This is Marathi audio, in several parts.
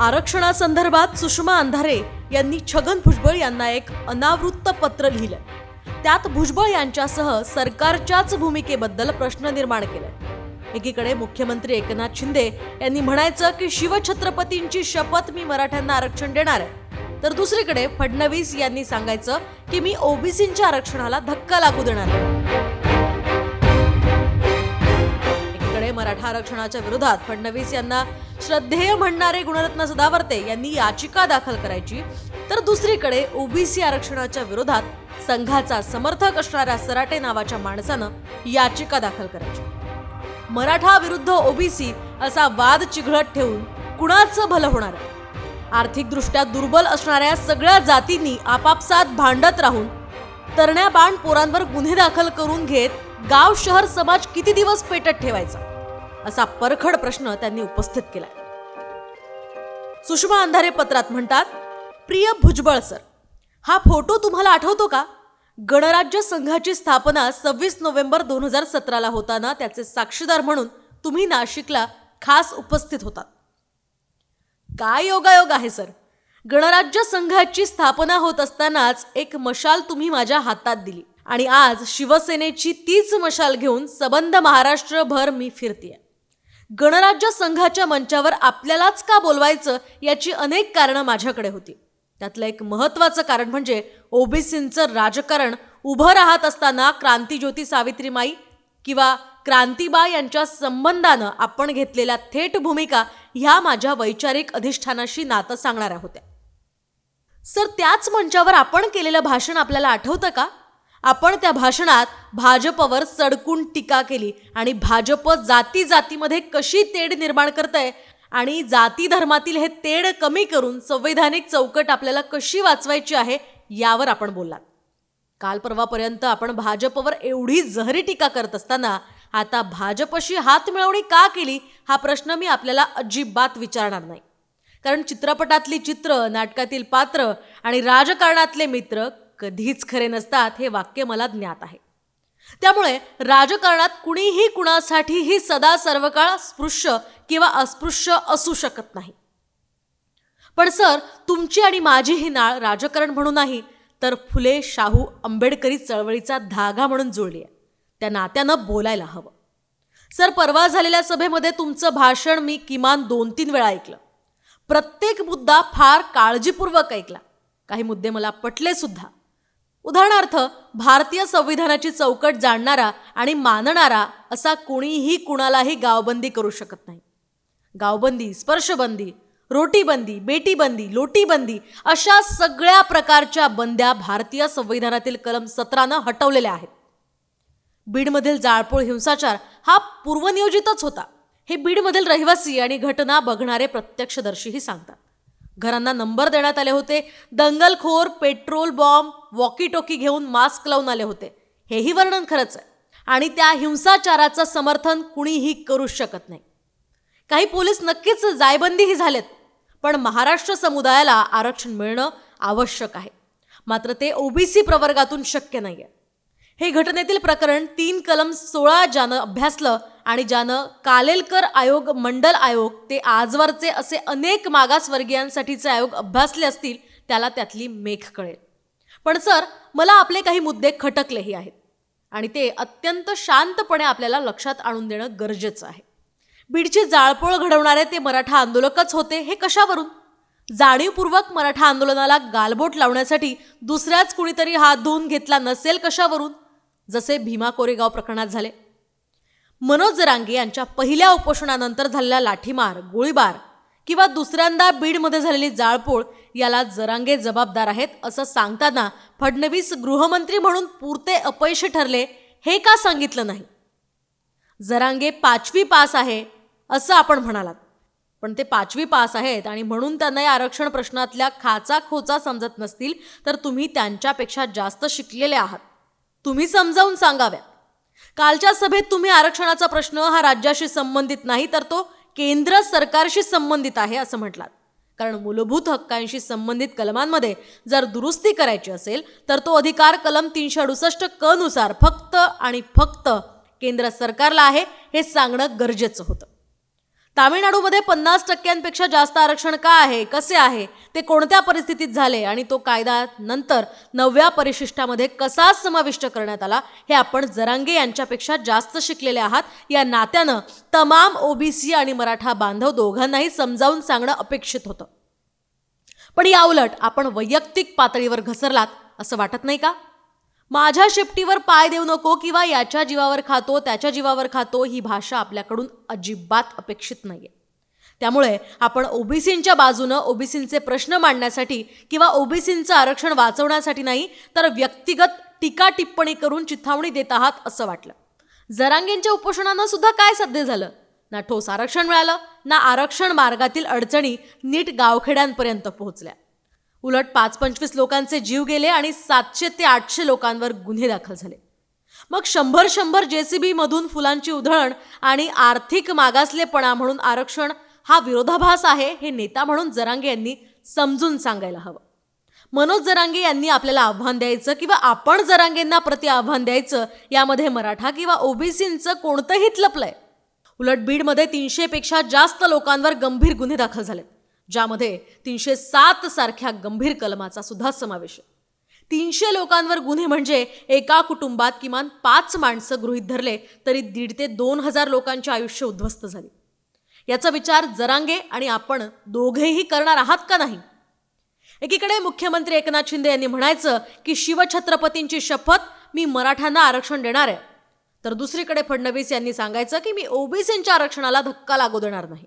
आरक्षणासंदर्भात सुषमा अंधारे यांनी छगन भुजबळ यांना एक अनावृत्त पत्र लिहिलं. त्यात भुजबळ यांच्यासह सरकारच्याच भूमिकेबद्दल प्रश्न निर्माण केले. एकीकडे मुख्यमंत्री एकनाथ शिंदे यांनी म्हणायचं की शिवछत्रपतींची शपथ मी मराठ्यांना आरक्षण देणार आहे, तर दुसरीकडे फडणवीस यांनी सांगायचं की मी ओबीसींच्या आरक्षणाला धक्का लागू देणार आहे. मराठा आरक्षणाच्या विरोधात फडणवीस यांना श्रद्धेय म्हणणारे गुणरत्न सदावर्ते यांनी याचिका दाखल करायची, तर दुसरीकडे ओबीसी आरक्षणाच्या विरोधात संघाचा समर्थक असणाऱ्या सराटे नावाच्या माणसानं याचिका दाखल करायची. मराठा विरुद्ध ओबीसी असा वाद चिघळत ठेवून कुणाचं भलं होणार आहे? आर्थिकदृष्ट्या दुर्बल असणाऱ्या सगळ्या जातींनी आपापसात भांडत राहून तरण्या बाण पोरांवर गुन्हे दाखल करून घेत गाव शहर समाज किती दिवस पेटत ठेवायचा, असा परखड प्रश्न त्यांनी उपस्थित केलाय. सुषमा अंधारे पत्रात म्हणतात, प्रिय भुजबळ सर, हा फोटो तुम्हाला आठवतो का? गणराज्य संघाची स्थापना 26 नोव्हेंबर 2017 होताना त्याचे साक्षीदार म्हणून तुम्ही नाशिकला खास उपस्थित होतात. काय योगायोग आहे सर, गणराज्य संघाची स्थापना होत असतानाच एक मशाल तुम्ही माझ्या हातात दिली आणि आज शिवसेनेची तीच मशाल घेऊन सबंध महाराष्ट्रभर मी फिरतेय. गणराज्य संघाच्या मंचावर आपल्यालाच का बोलवायचं याची अनेक कारणं माझ्याकडे होती. त्यातलं एक महत्त्वाचं कारण म्हणजे ओबीसींचं राजकारण उभं राहत असताना क्रांतीज्योती सावित्रीमाई किंवा क्रांतीबा यांच्या संबंधानं आपण घेतलेल्या थेट भूमिका ह्या माझ्या वैचारिक अधिष्ठानाशी नातं सांगणाऱ्या होत्या. सर, त्याच मंचावर आपण केलेलं भाषण आपल्याला आठवतं का? आपण त्या भाषणात भाजपवर सडकून टीका केली आणि भाजप जाती जातीमध्ये कशी तेढ निर्माण करतंय आणि जाती धर्मातील हे तेढ कमी करून संवैधानिक चौकट आपल्याला कशी वाचवायची आहे यावर आपण बोललात. काल परवापर्यंत आपण भाजपवर एवढी जहरी टीका करत असताना आता भाजपशी हात मिळवणी का केली हा प्रश्न मी आपल्याला अजिबात विचारणार नाही. कारण चित्रपटातली चित्र, नाटकातील पात्र आणि राजकारणातले मित्र कधीच खरे नसतात हे वाक्य मला ज्ञात आहे. त्यामुळे राजकारणात कुणीही कुणासाठीही सदा सर्वकाळ स्पृश्य किंवा अस्पृश्य असू शकत नाही. पण सर, तुमची आणि माझी ही नाळ राजकारण म्हणून नाही तर फुले शाहू आंबेडकरी चळवळीचा धागा म्हणून जुळली आहे. त्या नात्यानं बोलायला हवं. सर, परवा झालेल्या सभेमध्ये तुमचं भाषण मी किमान 2-3 वेळा ऐकलं. प्रत्येक मुद्दा फार काळजीपूर्वक ऐकला. काही मुद्दे मला पटले सुद्धा. उदाहरणार्थ, भारतीय संविधानाची चौकट जाणणारा आणि मानणारा असा कोणीही कुणालाही गावबंदी करू शकत नाही. गावबंदी, स्पर्शबंदी, रोटीबंदी, बेटीबंदी, लोटीबंदी अशा सगळ्या प्रकारच्या बंद्या भारतीय संविधानातील कलम 17 हटवलेल्या आहेत. बीडमधील जाळपोळ हिंसाचार हा पूर्वनियोजितच होता. हे बीडमधील रहिवासी आणि घटना बघणारे प्रत्यक्षदर्शीही सांगतात. घरांना नंबर देण्यात आले होते. दंगलखोर पेट्रोल बॉम्ब, वॉकी टॉकी घेऊन मास्क लावून आले होते. हेही वर्णन खरंच आहे आणि त्या हिंसाचाराचं समर्थन कुणीही करू शकत नाही. काही पोलीस नक्कीच जायबंदीही झालेत, पण महाराष्ट्र समुदायाला आरक्षण मिळणं आवश्यक आहे. मात्र ते ओबीसी प्रवर्गातून शक्य नाहीये. हे घटनेतील प्रकरण 3 कलम 16 ज्यानं अभ्यासलं आणि ज्यानं कालेलकर आयोग, मंडल आयोग ते आजवरचे असे अनेक मागासवर्गीयांसाठीचे आयोग अभ्यासले असतील त्याला त्यातली मेख कळेल. पण सर, मला आपले काही मुद्दे खटकलेही आहेत आणि ते अत्यंत शांतपणे आपल्याला लक्षात आणून देणं गरजेचं आहे. बीडची जाळपोळ घडवणारे ते मराठा आंदोलकच होते हे कशावरून? जाणीवपूर्वक मराठा आंदोलनाला गालबोट लावण्यासाठी दुसऱ्याच कुणीतरी हात धुवून घेतला नसेल कशावरून? जसे भीमा कोरेगाव प्रकरणात झाले. मनोज जरांगे यांच्या पहिल्या उपोषणानंतर झालेला लाठीमार, गोळीबार किंवा दुसऱ्यांदा बीडमध्ये झालेली जाळपोळ याला जरांगे जबाबदार आहेत असं सांगताना फडणवीस गृहमंत्री म्हणून पुरते अपयशी ठरले हे का सांगितलं नाही? जरांगे 5वी पास आहे असं आपण म्हणालात, पण ते 5वी पास आहेत आणि म्हणून त्यांना या आरक्षण प्रश्नातल्या खाचा खोचा समजत नसतील तर तुम्ही त्यांच्यापेक्षा जास्त शिकलेले आहात. तुम्ही समजावून सांगाव्यात. कालच्या सभेत तुम्ही आरक्षणाचा प्रश्न हा राज्याशी संबंधित नाही तर तो केंद्र सरकारशी संबंधित आहे असं म्हटलात. कारण मूलभूत हक्कांशी संबंधित कलमांमध्ये जर दुरुस्ती करायची असेल तर तो अधिकार कलम 368 क नुसार फक्त आणि फक्त केंद्र सरकारला आहे हे सांगणं गरजेचं होतं. तामिळनाडूमध्ये 50% जास्त आरक्षण का आहे, कसे आहे, ते कोणत्या परिस्थितीत झाले आणि तो कायदा नंतर 9व्या परिशिष्टामध्ये कसा समाविष्ट करण्यात आला, हे आपण जरांगे यांच्यापेक्षा जास्त शिकलेले आहात या नात्यानं तमाम ओबीसी आणि मराठा बांधव दोघांनाही समजावून सांगणं अपेक्षित होतं. पण याउलट आपण वैयक्तिक पातळीवर घसरलात असं वाटत नाही का? माझ्या शेपटीवर पाय देऊ नको किंवा याच्या जीवावर खातो त्याच्या जीवावर खातो ही भाषा आपल्याकडून अजिबात अपेक्षित नाहीये. त्यामुळे आपण ओबीसींच्या बाजूनं ओबीसींचे प्रश्न मांडण्यासाठी किंवा ओबीसींचं आरक्षण वाचवण्यासाठी नाही तर व्यक्तिगत टीका टिप्पणी करून चिथावणी देत आहात असं वाटलं. जरांगेंच्या उपोषणानं सुद्धा काय साध्य झालं? ना ठोस आरक्षण मिळालं, ना आरक्षण मार्गातील अडचणी नीट गावखेड्यांपर्यंत पोहोचल्या. उलट 5-25 लोकांचे जीव गेले आणि 700 ते 800 लोकांवर गुन्हे दाखल झाले. मग 100 JCB मधून फुलांची उधळण आणि आर्थिक मागासलेपणा म्हणून आरक्षण हा विरोधाभास आहे हे नेता म्हणून जरांगे यांनी समजून सांगायला हवं. मनोज जरांगे यांनी आपल्याला आव्हान द्यायचं किंवा आपण जरांगेंना प्रति आव्हान द्यायचं यामध्ये मराठा किंवा ओबीसींचं कोणतं हित लपलंय? उलट बीडमध्ये 300 पेक्षा जास्त लोकांवर गंभीर गुन्हे दाखल झालेत, ज्यामध्ये 307 सारख्या गंभीर कलमाचा सुद्धा समावेश आहे. 300 लोकांवर गुन्हे म्हणजे एका कुटुंबात किमान 5 माणसं गृहीत धरले तरी 1,500 ते 2,000 लोकांचे आयुष्य उद्ध्वस्त झाले. याचा विचार जरांगे आणि आपण दोघेही करणार आहात का नाही? एकीकडे मुख्यमंत्री एकनाथ शिंदे यांनी म्हणायचं की शिवछत्रपतींची शपथ मी मराठ्यांना आरक्षण देणार आहे, तर दुसरीकडे फडणवीस यांनी सांगायचं की मी ओबीसींच्या आरक्षणाला धक्का लागू देणार नाही.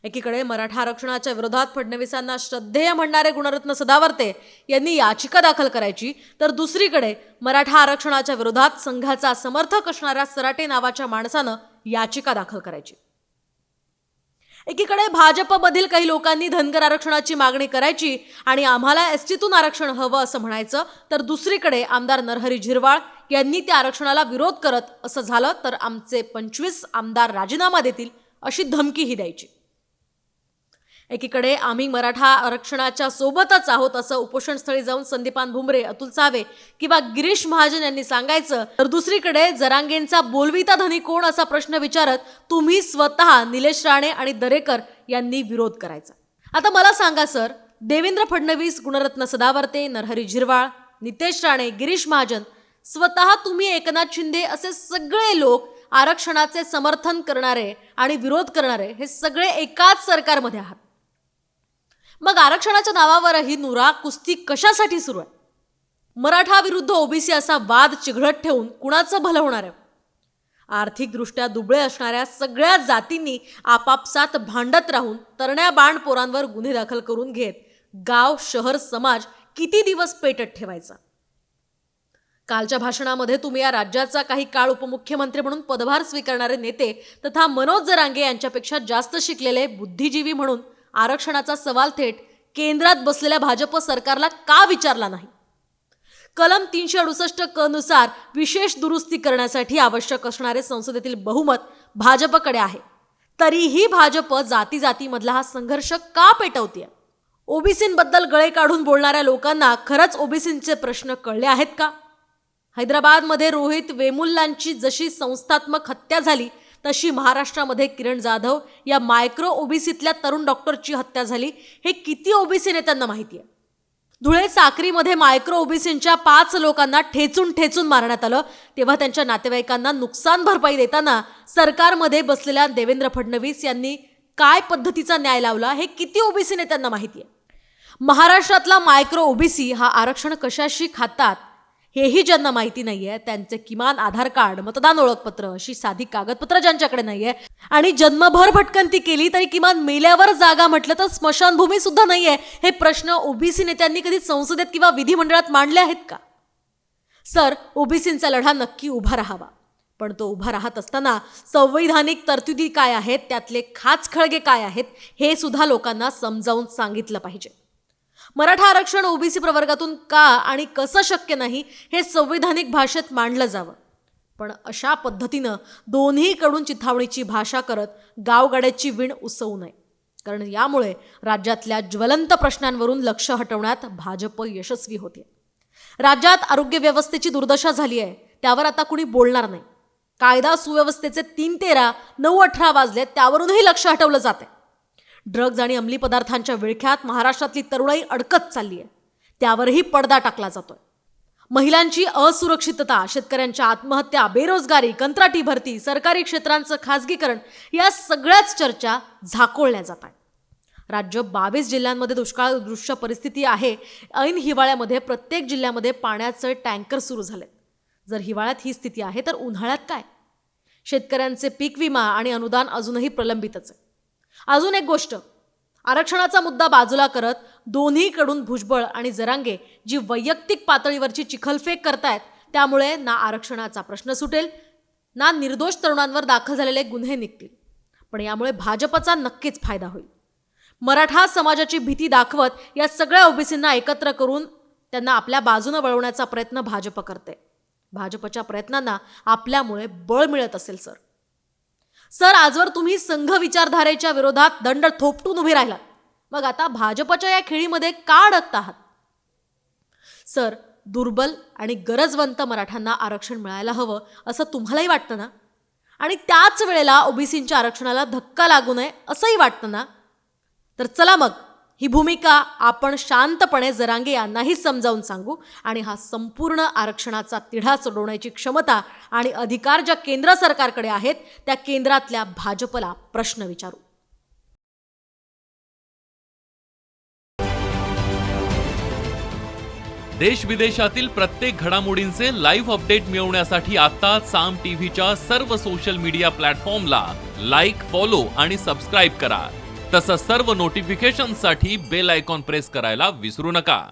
एकीकडे मराठा आरक्षणाच्या विरोधात फडणवीसांना श्रद्धेय म्हणणारे गुणरत्न सदावर्ते यांनी याचिका दाखल करायची, तर दुसरीकडे मराठा आरक्षणाच्या विरोधात संघाचा समर्थक असणाऱ्या सराटे नावाच्या माणसानं याचिका दाखल करायची. एकीकडे भाजपमधील काही लोकांनी धनगर आरक्षणाची मागणी करायची आणि आम्हाला एसटीतून आरक्षण हवं असं म्हणायचं, तर दुसरीकडे आमदार नरहरी झिरवाळ यांनी त्या आरक्षणाला विरोध करत असं झालं तर आमचे 25 आमदार राजीनामा देतील अशी धमकीही द्यायची. एकीकडे आम्ही मराठा आरक्षणाच्या सोबतच आहोत असं उपोषणस्थळी जाऊन संदीपान भुमरे, अतुल सावे किंवा गिरीश महाजन यांनी सांगायचं, तर दुसरीकडे जरांगेंचा बोलविता धनी कोण असा प्रश्न विचारत तुम्ही स्वतः निलेश राणे आणि दरेकर यांनी विरोध करायचा. आता मला सांगा सर, देवेंद्र फडणवीस, गुणरत्न सदावर्ते, नरहरी झिरवाळ, नितेश राणे, गिरीश महाजन, स्वतः तुम्ही एकनाथ शिंदे असे सगळे लोक आरक्षणाचे समर्थन करणारे आणि विरोध करणारे हे सगळे एकाच सरकारमध्ये आहात. मग आरक्षणाच्या नावावरही नुरा कुस्ती कशासाठी सुरू आहे? मराठा विरुद्ध ओबीसी असा वाद चिघळत ठेवून कुणाचं भलं होणार आहे? आर्थिकदृष्ट्या दुबळे असणाऱ्या सगळ्या जातींनी आपापसात भांडत राहून तरण्या बाण पोरांवर गुन्हे दाखल करून घेत गाव, शहर, समाज किती दिवस पेटत ठेवायचा? कालच्या भाषणामध्ये तुम्ही या राज्याचा काही काळ उपमुख्यमंत्री म्हणून पदभार स्वीकारणारे नेते तथा मनोज जरांगे यांच्यापेक्षा जास्त शिकलेले बुद्धिजीवी म्हणून आरक्षणाचा सवाल थेट केंद्रात बसलेल्या भाजप सरकारला का विचारला नाही? कलम 368 क नुसार विशेष दुरुस्ती करण्यासाठी आवश्यक असणारे संसदेतील बहुमत भाजपकडे आहे, तरीही भाजप जाती जातीमधला हा संघर्ष का पेटवते? ओबीसींबद्दल गळे काढून बोलणाऱ्या लोकांना खरंच ओबीसींचे प्रश्न कळले आहेत का? हैदराबादमध्ये रोहित वेमुल्लांची जशी संस्थात्मक हत्या झाली तशी महाराष्ट्रामध्ये किरण जाधव या मायक्रो ओबीसीतल्या तरुण डॉक्टरची हत्या झाली हे किती ओबीसी नेत्यांना माहिती आहे? धुळे साक्रीमध्ये मायक्रो ओबीसींच्या 5 लोकांना ठेचून ठेचून मारण्यात आलं, तेव्हा त्यांच्या नातेवाईकांना नुकसान भरपाई देताना सरकारमध्ये बसलेल्या देवेंद्र फडणवीस यांनी काय पद्धतीचा न्याय लावला हे किती ओबीसी नेत्यांना माहिती आहे? महाराष्ट्रातला मायक्रो ओबीसी हा आरक्षण कशाशी खातात हेही ज्यांना माहिती नाहीये, त्यांचे किमान आधार कार्ड, मतदान ओळखपत्र अशी साधी कागदपत्र ज्यांच्याकडे नाहीये आणि जन्मभर भटकंती केली तरी किमान मेल्यावर जागा म्हटलं तर स्मशानभूमी सुद्धा नाहीये, हे प्रश्न ओबीसी नेत्यांनी कधी संसदेत किंवा विधिमंडळात मांडले आहेत का? सर, ओबीसींचा लढा नक्की उभा राहावा, पण तो उभा राहत असताना संवैधानिक तरतुदी काय आहेत, त्यातले खाचखळगे काय आहेत हे सुद्धा लोकांना समजावून सांगितलं पाहिजे. मराठा आरक्षण ओबीसी प्रवर्गातून का आणि कसं शक्य नाही हे संवैधानिक भाषेत मांडलं जावं, पण अशा पद्धतीनं दोन्हीकडून चिथावणीची भाषा करत गावगाड्याची वीण उसवू नये, कारण यामुळे राज्यातल्या ज्वलंत प्रश्नांवरून लक्ष हटवण्यात भाजप यशस्वी होते. राज्यात आरोग्य व्यवस्थेची दुर्दशा झाली आहे, त्यावर आता कुणी बोलणार नाही. कायदा सुव्यवस्थेचे 3-13, 9-18 वाजले त्यावरूनही लक्ष हटवलं जाते. ड्रग्ज आणि अंमली पदार्थांच्या विळख्यात महाराष्ट्रातली तरुणाई अडकत चालली आहे. त्यावरही पडदा टाकला जातोय. महिलांची असुरक्षितता, शेतकऱ्यांच्या आत्महत्या, बेरोजगारी, कंत्राटी भरती, सरकारी क्षेत्रांचं खासगीकरण या सगळ्याच चर्चा झाकोळल्या जात आहेत. राज्य 22 जिल्ह्यांमध्ये दुष्काळदृश्य परिस्थिती आहे. ऐन हिवाळ्यामध्ये प्रत्येक जिल्ह्यामध्ये पाण्याचे टँकर सुरू झालेत. जर हिवाळ्यात ही स्थिती आहे तर उन्हाळ्यात काय? शेतकऱ्यांचे पीक विमा आणि अनुदान अजूनही प्रलंबितच आहे. अजून एक गोष्ट, आरक्षणाचा मुद्दा बाजूला करत दोन्हीकडून भुजबळ आणि जरांगे जी वैयक्तिक पातळीवरची चिखलफेक करतायत, त्यामुळे ना आरक्षणाचा प्रश्न सुटेल ना निर्दोष तरुणांवर दाखल झालेले गुन्हे निघतील. पण यामुळे भाजपचा नक्कीच फायदा होईल. मराठा समाजाची भीती दाखवत या सगळ्या ओबीसींना एकत्र करून त्यांना आपल्या बाजूने वळवण्याचा प्रयत्न भाजप करते. भाजपच्या प्रयत्नांना आपल्यामुळे बळ मिळत असेल सर, आजवर तुम्ही संघ विचारधारेच्या विरोधात दंड थोपटून उभे राहिलात. मग आता भाजपच्या या खेळीमध्ये का अडकत आहात? सर, दुर्बल आणि गरजवंत मराठ्यांना आरक्षण मिळायला हवं असं तुम्हालाही वाटतं ना? आणि त्याच वेळेला ओबीसींच्या आरक्षणाला धक्का लागू नये असंही वाटतं ना? तर चला मग ही भूमिका आपण शांतपणे जरांगे यांनाही समजावून सांगू आणि हा संपूर्ण आरक्षणाचा तिढा सोडवण्याची क्षमता आणि अधिकार ज्या केंद्र सरकारकडे आहेत त्या केंद्रातल्या भाजपला प्रश्न विचारू. देश विदेशातील प्रत्येक घडामोडींचे लाईव्ह अपडेट मिळवण्यासाठी आता साम टीव्हीच्या सर्व सोशल मीडिया प्लॅटफॉर्मला लाईक, फॉलो आणि सबस्क्राईब करा. तसंच सर्व नोटिफिकेशनसाठी बेल आयकॉन प्रेस करायला विसरू नका.